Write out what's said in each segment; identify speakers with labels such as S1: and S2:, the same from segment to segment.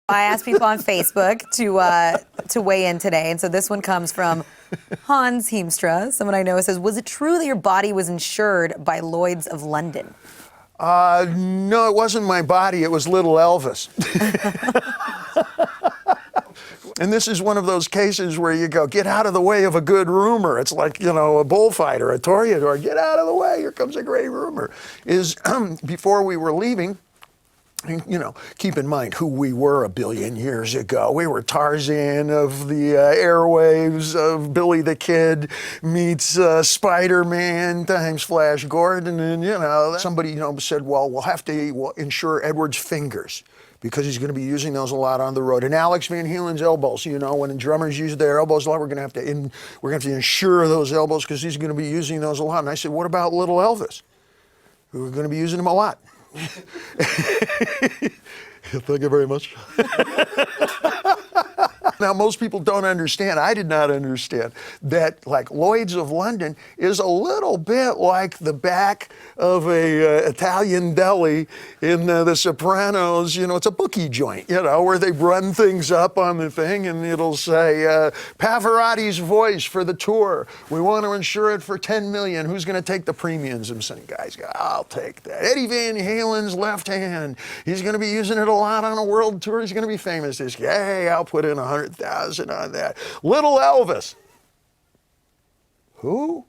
S1: I asked people on Facebook to weigh in today, and so this one comes from Hans Heemstra, someone I know. Says, was it true that your body was insured by Lloyd's of London?
S2: No, it wasn't my body. It was little Elvis. And this is one of those cases where you go, get out of the way of a good rumor. It's like, you know, a bullfighter, a toreador. Get out of the way. Here comes a great rumor. Before we were leaving, you know, keep in mind who we were a billion years ago. We were Tarzan of the airwaves of Billy the Kid meets Spider-Man times Flash Gordon. And, you know, somebody, you know, said, well, we'll have to insure Edward's fingers, because he's going to be using those a lot on the road. And Alex Van Halen's elbows, you know, when drummers use their elbows a lot, we're going to have to insure those elbows because he's going to be using those a lot. And I said, what about little Elvis? We're going to be using him a lot. Thank you very much. Now, most people don't understand, I did not understand, that like Lloyd's of London is a little bit like the back of a Italian deli in The Sopranos. You know, it's a bookie joint, you know, where they run things up on the thing and it'll say, Pavarotti's voice for the tour. We want to insure it for $10 million. Who's going to take the premiums? And some guys go, I'll take that. Eddie Van Halen's left hand. He's going to be using it a lot on a world tour. He's going to be famous this year. Hey, I'll put in 100,000 on that. Little Elvis. Who?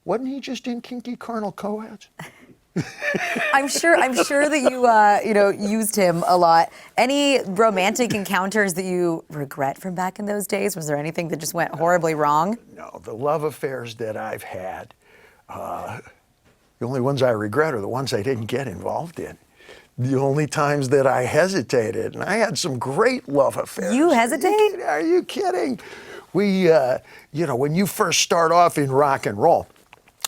S2: Wasn't he just in Kinky Carnal Coeds?
S1: I'm sure that you know, used him a lot. Any romantic encounters that you regret from back in those days? Was there anything that just went horribly wrong?
S2: No, the love affairs that I've had, the only ones I regret are the ones I didn't get involved in. The only times that I hesitated, and I had some great love affairs.
S1: You hesitate?
S2: Are you kidding? We, you know, when you first start off in rock and roll,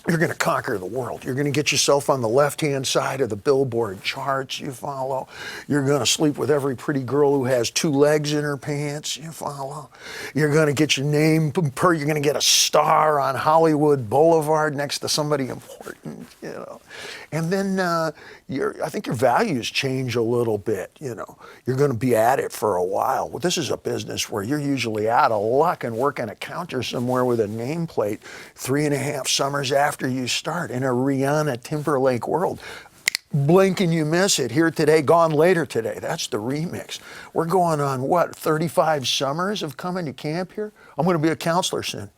S2: you're going to conquer the world. You're going to get yourself on the left-hand side of the Billboard charts, you follow. You're going to sleep with every pretty girl who has 2 legs in her pants, you follow. You're going to get your name, you're going to get a star on Hollywood Boulevard next to somebody important, you know. And then I think your values change a little bit, you know. You're going to be at it for a while. Well, this is a business where you're usually out of luck and working a counter somewhere with a nameplate 3.5 summers after you start in a Rihanna Timberlake world. Blink and you miss it. Here today, gone later today. That's the remix. We're going on, what, 35 summers of coming to camp here? I'm going to be a counselor soon.